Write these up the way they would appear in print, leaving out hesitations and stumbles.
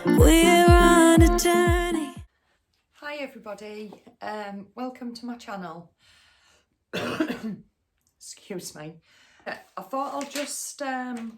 We're on a journey. Hi everybody, welcome to my channel. Excuse me. I thought I'll just I've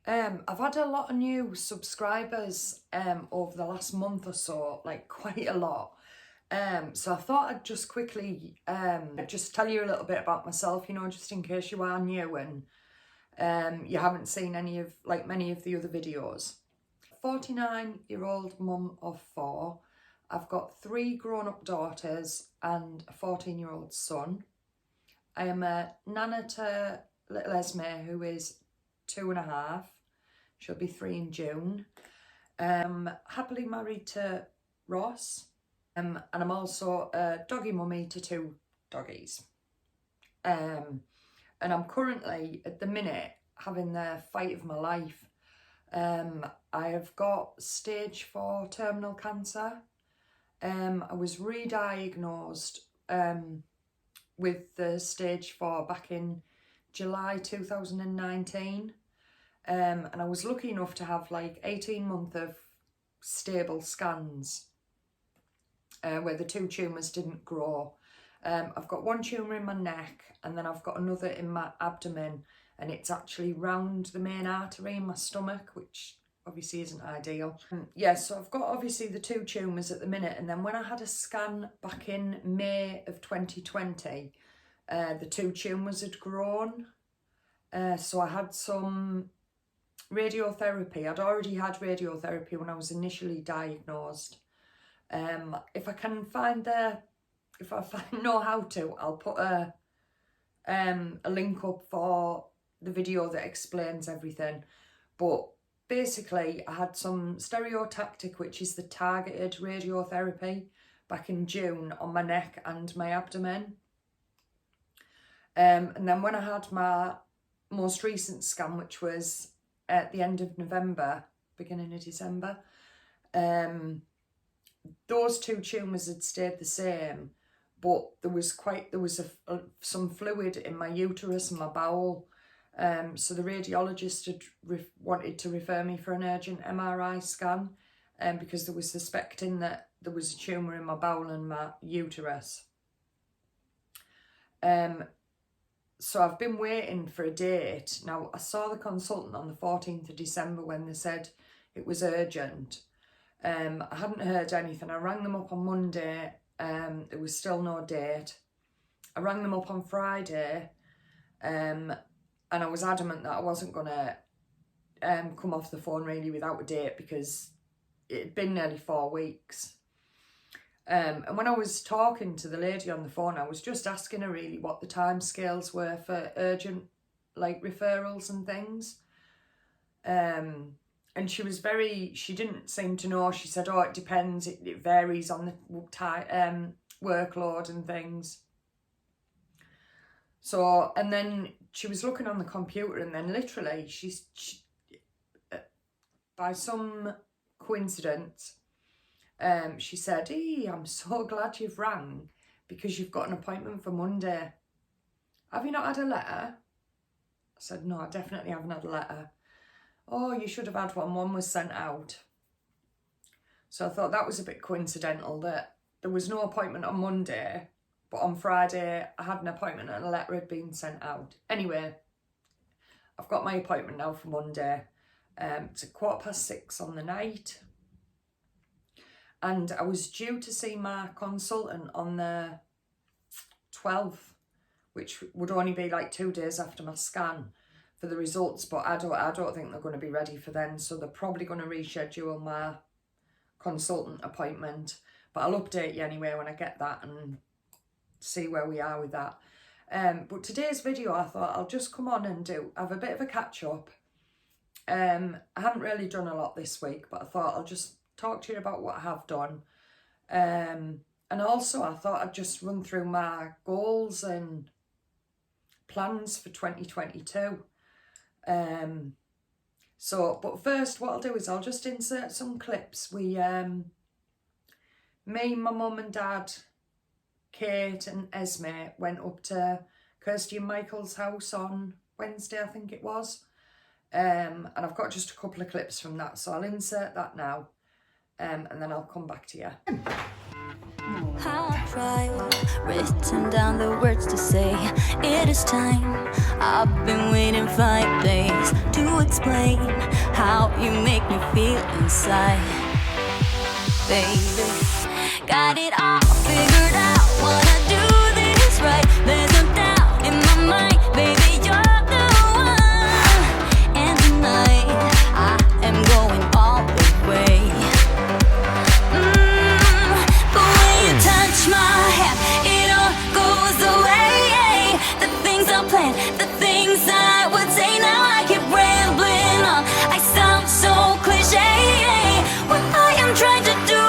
had a lot of new subscribers over the last month or so, like quite a lot. So I thought I'd just quickly just tell you a little bit about myself, you know, just in case you are new and you haven't seen any of many of the other videos. 49-year-old mum of 4. I've got 3 grown-up daughters and a 14-year-old son. I am a nana to little Esme, who is 2.5. She'll be 3 in June. Happily married to Ross. And I'm also a doggy mummy to 2 doggies. And I'm currently, at the minute, having the fight of my life. I have got stage 4 terminal cancer. I was re-diagnosed with the stage 4 back in July 2019. And I was lucky enough to have like 18 months of stable scans where the 2 tumours didn't grow. I've got 1 tumour in my neck and then I've got another in my abdomen, and it's actually round the main artery in my stomach, which obviously isn't ideal. Yeah, so I've got obviously the 2 tumours at the minute, and then when I had a scan back in May of 2020, the 2 tumours had grown. So I had some radiotherapy. I'd already had radiotherapy when I was initially diagnosed. If I know how to, I'll put a link up for the video that explains everything. But basically, I had some stereotactic, which is the targeted radiotherapy, back in June on my neck and my abdomen. And then when I had my most recent scan, which was at the end of November, beginning of December, those 2 tumours had stayed the same, but there was some fluid in my uterus and my bowel. So the radiologist had wanted to refer me for an urgent MRI scan because they were suspecting that there was a tumour in my bowel and my uterus. So I've been waiting for a date. Now, I saw the consultant on the 14th of December when they said it was urgent. I hadn't heard anything. I rang them up on Monday. There was still no date. I rang them up on Friday, and I was adamant that I wasn't going to come off the phone really without a date, because it had been nearly 4 weeks. And when I was talking to the lady on the phone, I was just asking her really what the timescales were for urgent referrals and things. And she didn't seem to know. She said, oh, it depends, it varies on the workload and things. So, and then she was looking on the computer, and then literally she by some coincidence, she said, hey, I'm so glad you've rang because you've got an appointment for Monday. Have you not had a letter? I said, no, I definitely haven't had a letter. Oh, you should have had one. One was sent out. So I thought that was a bit coincidental that there was no appointment on Monday, but on Friday I had an appointment and a letter had been sent out. Anyway, I've got my appointment now for Monday. It's at 6:15 on the night. And I was due to see my consultant on the 12th, which would only be like 2 days after my scan for the results, but I don't think they're going to be ready for then, so they're probably going to reschedule my consultant appointment. But I'll update you anyway when I get that and see where we are with that. But today's video, I thought I'll just come on and have a bit of a catch up. I haven't really done a lot this week, but I thought I'll just talk to you about what I have done. And also I thought I'd just run through my goals and plans for 2022. But first what I'll do is I'll just insert some clips. Me, my mum and dad, Kate and Esme went up to Kirsty and Michael's house on Wednesday, I think it was. And I've got just a couple of clips from that, so I'll insert that now, and then I'll come back to you. I've tried, written down the words to say. It is time. I've been waiting 5 days to explain how you make me feel inside. Baby, got it all figured out. Wanna do this right. There's no doubt in my mind. Baby, you're the one. And tonight, I am going all the way. The way you touch my hand, it all goes away. The things I planned, the things I would say. Now I keep rambling on. I sound so cliche. What I am trying to do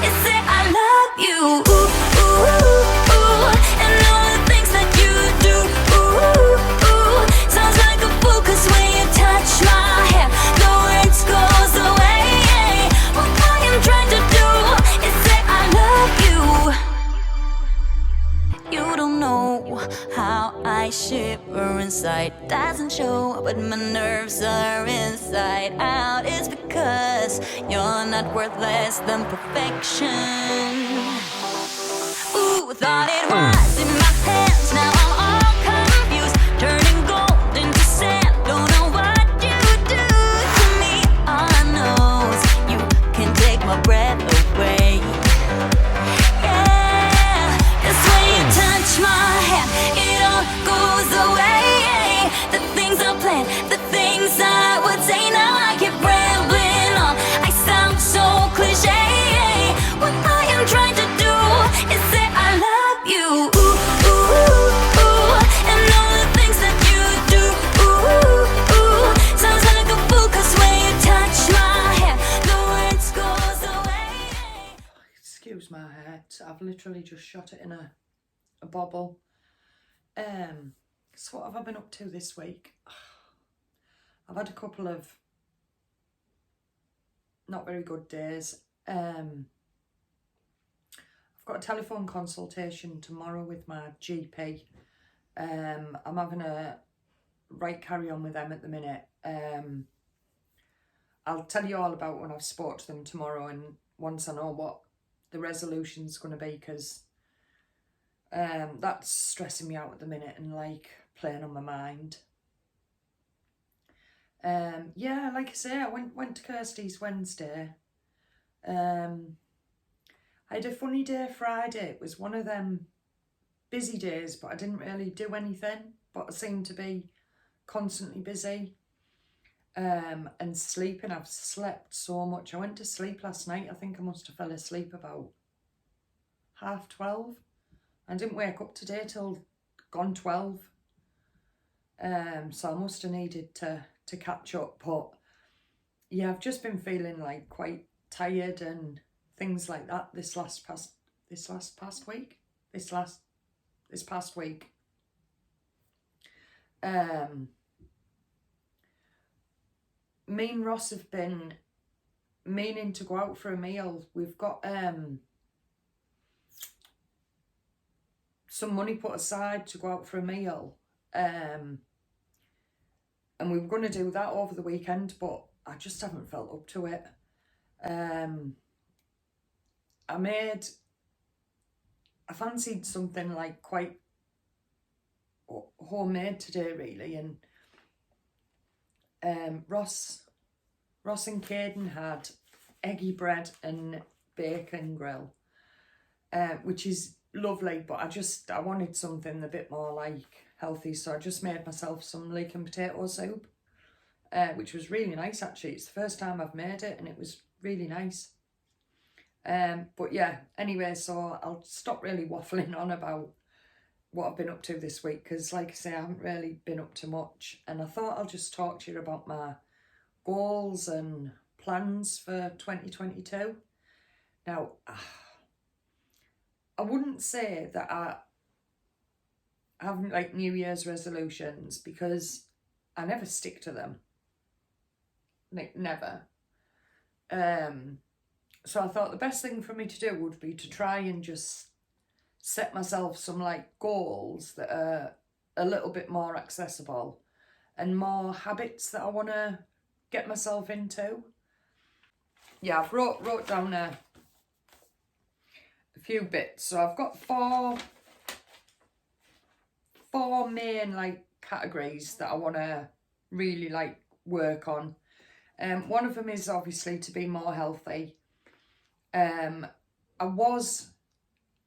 is say I love you. Ooh, ooh, ooh. And all the things that you do. Ooh, ooh. Sounds like a fool, 'cause when you touch my hand, the words goes away. What I am trying to do is say I love you. You don't know how I shiver inside. Doesn't show, but my nerves are inside out. It's because you're not worth less than perfection. Ooh, thought it was in my hands. Now I'm all confused, turning gold into sand. Don't know what you do to me. All I know is you can take my breath away. Yeah, 'cause when you touch my hand, it all goes away. The things I planned, the things I would say. Now I keep rambling on. I sound so cliche. What I am trying to do is say I love you. Ooh, ooh, ooh. And all the things that you do. Ooh, ooh. Sounds like a fool, 'cause when you touch my hand, the words goes away. Excuse my head, I've literally just shot it in a bobble. So what have I been up to this week? I've had a couple of not very good days. I've got a telephone consultation tomorrow with my GP. I'm having a right carry on with them at the minute. I'll tell you all about when I've spoke to them tomorrow, and once I know what the resolution's going to be, because that's stressing me out at the minute and like playing on my mind. Yeah, like I say, I went to Kirsty's Wednesday. I had a funny day Friday. It was one of them busy days, but I didn't really do anything, but I seemed to be constantly busy. And sleeping. I've slept so much. I went to sleep last night. I think I must have fell asleep about 12:30. I didn't wake up today till gone 12. So I must have needed to catch up. But yeah, I've just been feeling like quite tired and things like that this past week. Me and Ross have been meaning to go out for a meal. We've got some money put aside to go out for a meal, and we were going to do that over the weekend, but I just haven't felt up to it. I fancied something like quite homemade today, really, and Ross and Caden had eggy bread and bacon grill, which is lovely, but I wanted something a bit more like healthy, so I just made myself some leek and potato soup, which was really nice actually. It's the first time I've made it and it was really nice. But yeah, anyway, so I'll stop really waffling on about what I've been up to this week, because like I say, I haven't really been up to much, and I thought I'll just talk to you about my goals and plans for 2022. Now, I wouldn't say that I haven't like New Year's resolutions, because I never stick to them. Like, never. So I thought the best thing for me to do would be to try and just set myself some like goals that are a little bit more accessible, and more habits that I want to get myself into. Yeah, I've wrote down a few bits. So I've got four main like categories that I want to really like work on. One of them is obviously to be more healthy.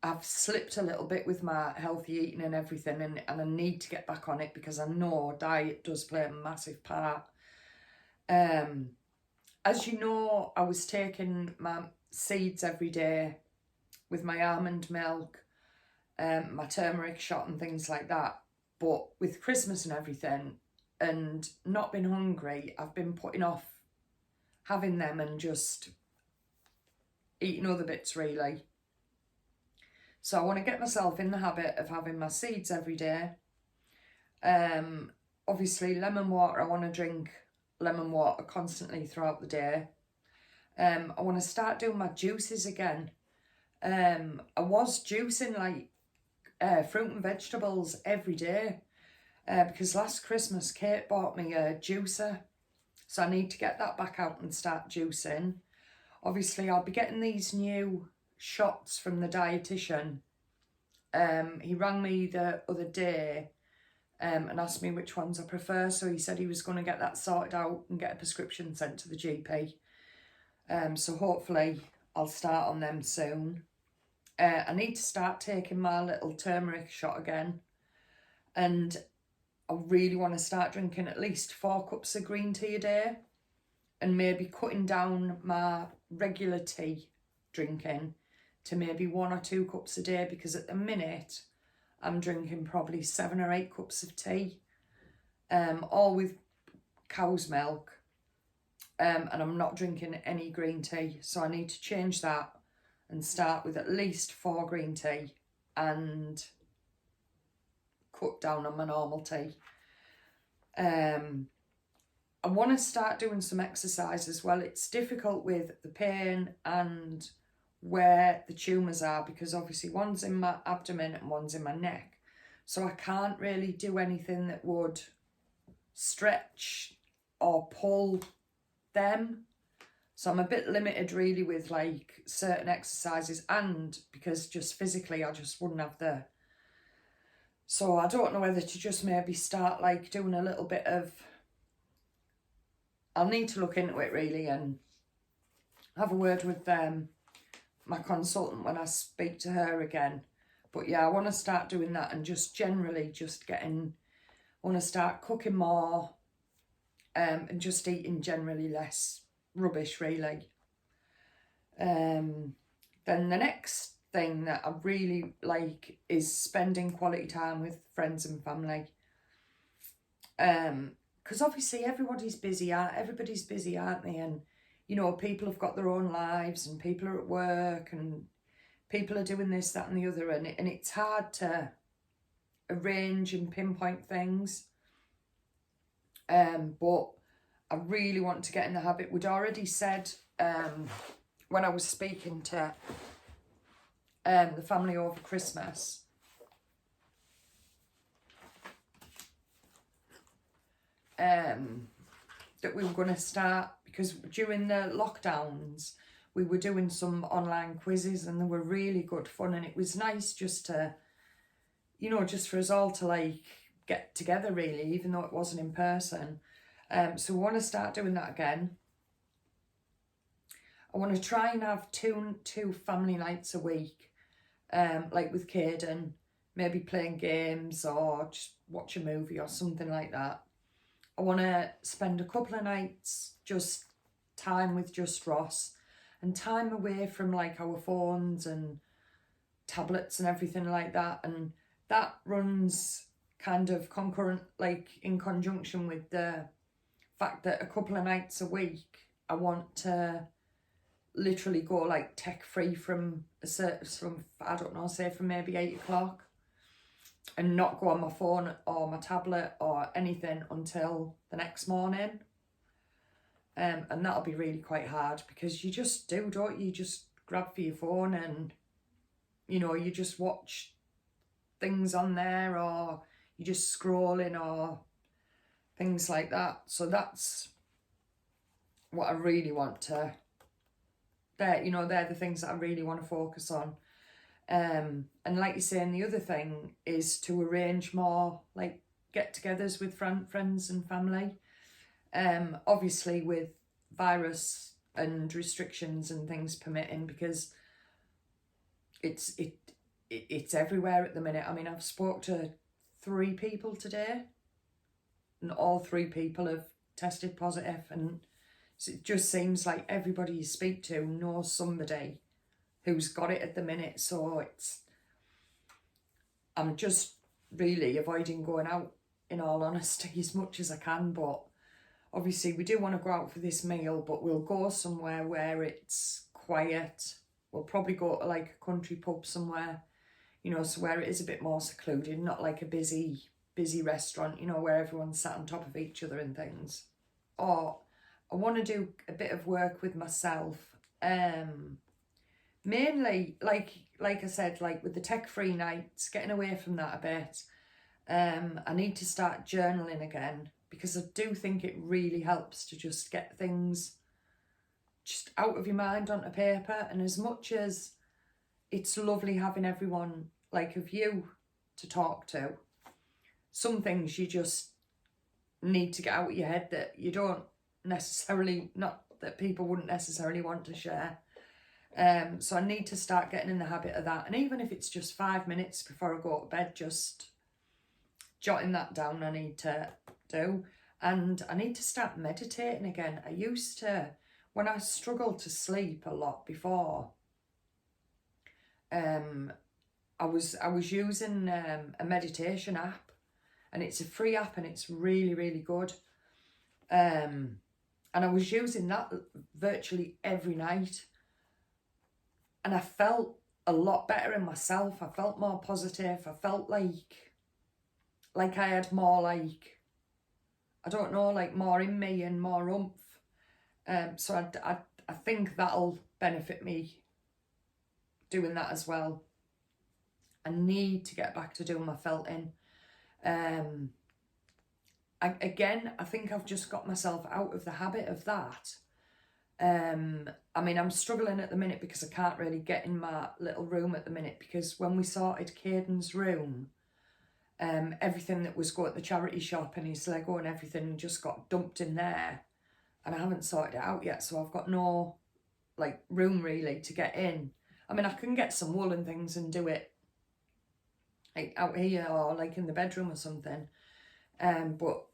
I've slipped a little bit with my healthy eating and everything, and I need to get back on it because I know diet does play a massive part. As you know, I was taking my seeds every day with my almond milk, my turmeric shot and things like that. But with Christmas and everything and not been hungry, I've been putting off having them and just eating other bits really. So I want to get myself in the habit of having my seeds every day. Obviously lemon water, I want to drink lemon water constantly throughout the day. I want to start doing my juices again. I was juicing like fruit and vegetables every day because last Christmas Kate bought me a juicer, so I need to get that back out and start juicing. Obviously I'll be getting these new shots from the dietitian. He rang me the other day and asked me which ones I prefer, so he said he was going to get that sorted out and get a prescription sent to the GP. So hopefully I'll start on them soon. I need to start taking my little turmeric shot again, and I really want to start drinking at least 4 cups of green tea a day, and maybe cutting down my regular tea drinking to maybe 1 or 2 cups a day, because at the minute I'm drinking probably 7 or 8 cups of tea, all with cow's milk, and I'm not drinking any green tea, so I need to change that and start with at least 4 green tea and cut down on my normal tea. I want to start doing some exercise as well. It's difficult with the pain and where the tumours are, because obviously one's in my abdomen and one's in my neck. So I can't really do anything that would stretch or pull them. So I'm a bit limited really with like certain exercises, and because just physically I just wouldn't have the... So I don't know whether to just maybe start like doing a little bit of... I'll need to look into it really and have a word with my consultant when I speak to her again. But yeah, I want to start doing that and just generally just getting... I want to start cooking more and just eating generally less rubbish really. Then the next thing that I really like is spending quality time with friends and family. Because obviously everybody's busy, aren't they? And you know, people have got their own lives and people are at work and people are doing this, that and the other, and it's hard to arrange and pinpoint things. But I really want to get in the habit. We'd already said when I was speaking to the family over Christmas, that we were going to start, because during the lockdowns we were doing some online quizzes and they were really good fun, and it was nice just to, you know, just for us all to like get together really, even though it wasn't in person. So we want to start doing that again. I want to try and have two family nights a week, like with Caden, maybe playing games or just watch a movie or something like that. I want to spend a couple of nights just time with just Ross and time away from like our phones and tablets and everything like that. And that runs kind of concurrent, like in conjunction with the fact that a couple of nights a week I want to literally go like tech free from I don't know, say from maybe 8 o'clock, and not go on my phone or my tablet or anything until the next morning. And that'll be really quite hard, because you just do, don't you? You just grab for your phone and, you know, you just watch things on there, or you just scrolling or things like that. So that's what I really want to, they're the things that I really want to focus on. And like you say, and the other thing is to arrange more like get-togethers with friends and family. Obviously with virus and restrictions and things permitting, because it's everywhere at the minute. I mean, I've spoke to 3 people today, and all 3 people have tested positive, and it just seems like everybody you speak to knows somebody who's got it at the minute. So I'm just really avoiding going out, in all honesty, as much as I can. But obviously we do want to go out for this meal, but we'll go somewhere where it's quiet. We'll probably go to like a country pub somewhere, so where it is a bit more secluded, not like a busy restaurant, where everyone's sat on top of each other and things. Or I want to do a bit of work with myself. Mainly, like I said, like with the tech-free nights, getting away from that a bit. I need to start journaling again, because I do think it really helps to just get things just out of your mind onto paper. And as much as it's lovely having everyone like of you to talk to, some things you just need to get out of your head that you don't necessarily, not that people wouldn't necessarily want to share. So I need to start getting in the habit of that. And even if it's just 5 minutes before I go to bed, just jotting that down, I need to do. And I need to start meditating again. I used to, when I struggled to sleep a lot before, I was using a meditation app, and it's a free app, and it's really, really good. And I was using that virtually every night, and I felt a lot better in myself. I felt more positive. I felt like I had more, like, I don't know, like more in me and more oomph. So I think that'll benefit me doing that as well. I need to get back to doing my felting. I think I've just got myself out of the habit of that. I mean, I'm struggling at the minute because I can't really get in my little room at the minute, because when we sorted Caden's room, everything that was going at the charity shop and his Lego and everything just got dumped in there, and I haven't sorted it out yet, so I've got no like room really to get in. I mean, I can get some wool and things and do it like out here or like in the bedroom or something, but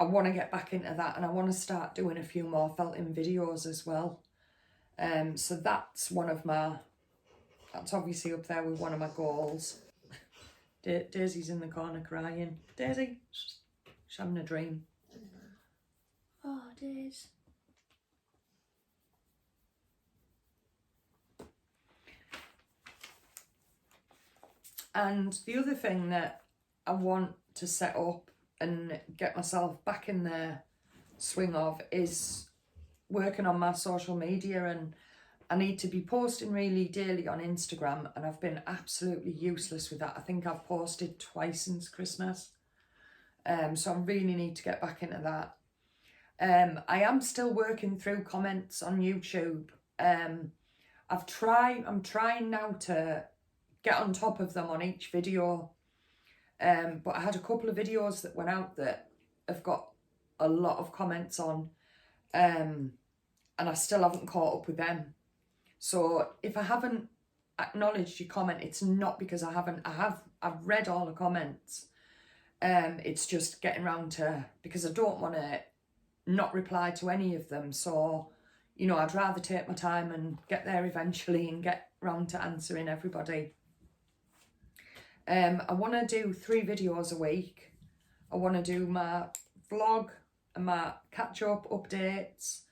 I want to get back into that, and I want to start doing a few more felting videos as well. So that's that's obviously up there with one of my goals. Daisy's in the corner crying. Daisy, she's having a dream. Oh, Daisy. And the other thing that I want to set up and get myself back in the swing of is working on my social media, and I need to be posting really daily on Instagram, and I've been absolutely useless with that. I think I've posted twice since Christmas, so I really need to get back into that. I am still working through comments on YouTube. I'm trying now to get on top of them on each video. But I had a couple of videos that went out that have got a lot of comments on, and I still haven't caught up with them. So if I haven't acknowledged your comment, it's not because I haven't. I've read all the comments. It's just getting round to, because I don't want to not reply to any of them. So, I'd rather take my time and get there eventually and get round to answering everybody. I want to do 3 videos a week. I want to do my vlog and my catch-up updates,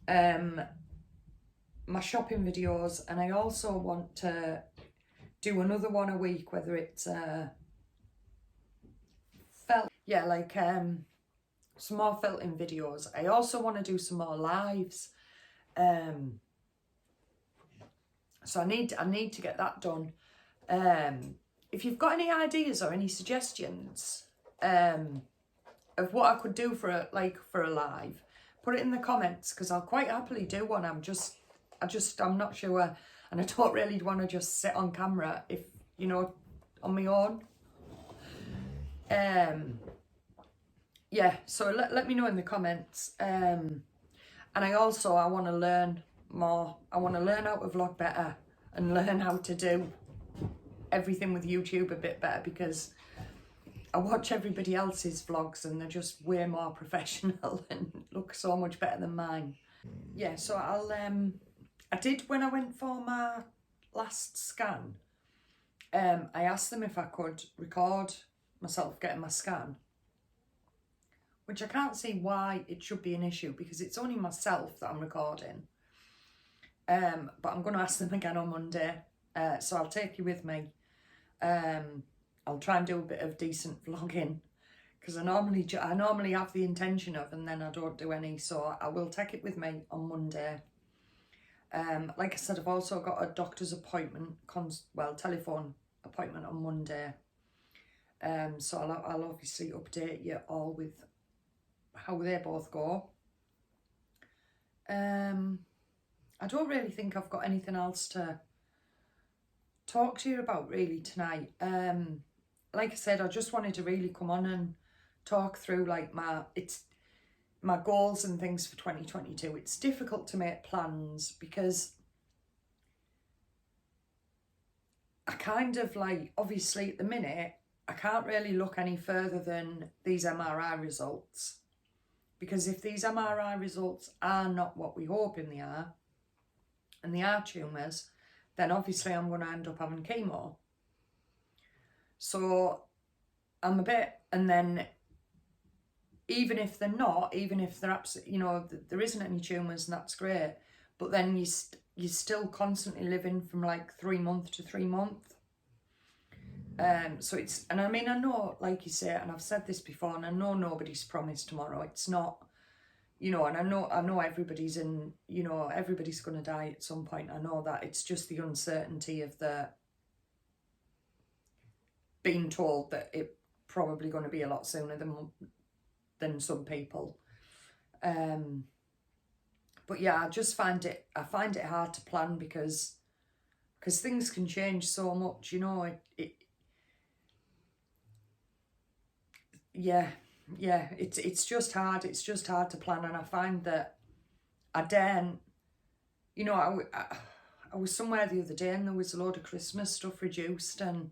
my shopping videos, and I also want to do another one a week, whether it's some more felting videos. I also want to do some more lives, so I need to get that done. If you've got any ideas or any suggestions of of what I could do for a live, put it in the comments, because I'll quite happily do one. I'm not sure, and I don't really want to just sit on camera if, you know, on my own. Yeah, so let me know in the comments. And I want to learn more. I want to learn how to vlog better and learn how to do everything with YouTube a bit better, because I watch everybody else's vlogs and they're just way more professional and look so much better than mine. Yeah, so I did, when I went for my last scan, I asked them if I could record myself getting my scan, which I can't see why it should be an issue, because it's only myself that I'm recording. But I'm going to ask them again on Monday, so I'll take you with me. I'll try and do a bit of decent vlogging, because I normally have the intention of, and then I don't do any, so I will take it with me on Monday. Like I said, I've also got a doctor's appointment, telephone appointment on Monday. So I'll obviously update you all with how they both go. I don't really think I've got anything else to talk to you about really tonight. Like I said, I just wanted to really come on and talk through like my goals and things for 2022. It's difficult to make plans because I kind of like, obviously at the minute, I can't really look any further than these MRI results, because if these MRI results are not what we hoping they are, and they are tumours, then obviously I'm going to end up having chemo. So I'm a bit, and then even if they're not, even if they're absolutely, you know, there isn't any tumours and that's great, but then you're still constantly living from like 3 month to 3 month. So it's, and I mean, I know, like you say, and I've said this before, and I know nobody's promised tomorrow. It's not, you know, and I know everybody's in, you know, everybody's going to die at some point. I know that. It's just the uncertainty of being told that it probably going to be a lot sooner than some people. But yeah, I find it hard to plan because things can change so much, you know. It's just hard. It's just hard to plan, and I find that I daren't, you know, I was somewhere the other day and there was a load of Christmas stuff reduced, and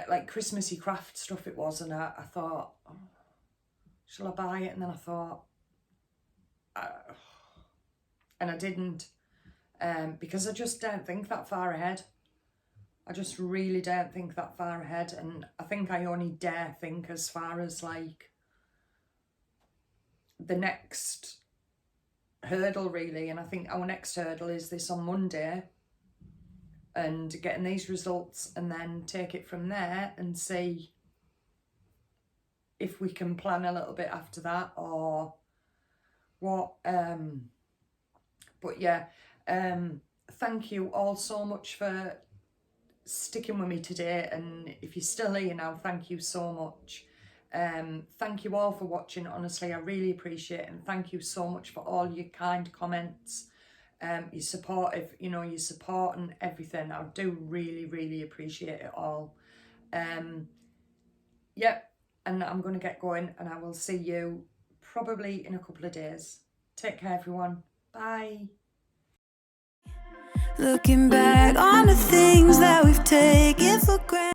like Christmassy craft stuff it was, and I thought, oh, shall I buy it? And then I thought, and I didn't, because I just don't think that far ahead. I just really don't think that far ahead, and I think I only dare think as far as like the next hurdle really, and I think our next hurdle is this on Monday, and getting these results, and then take it from there and see if we can plan a little bit after that or what. But yeah, thank you all so much for sticking with me today, and if you're still here now, thank you so much. Thank you all for watching. Honestly, I really appreciate it, and thank you so much for all your kind comments, your support, your support and everything. I do really appreciate it all. Yep, and I'm going to get going, and I will see you probably in a couple of days. Take care, everyone. Bye. Looking back on the things that we've taken for granted.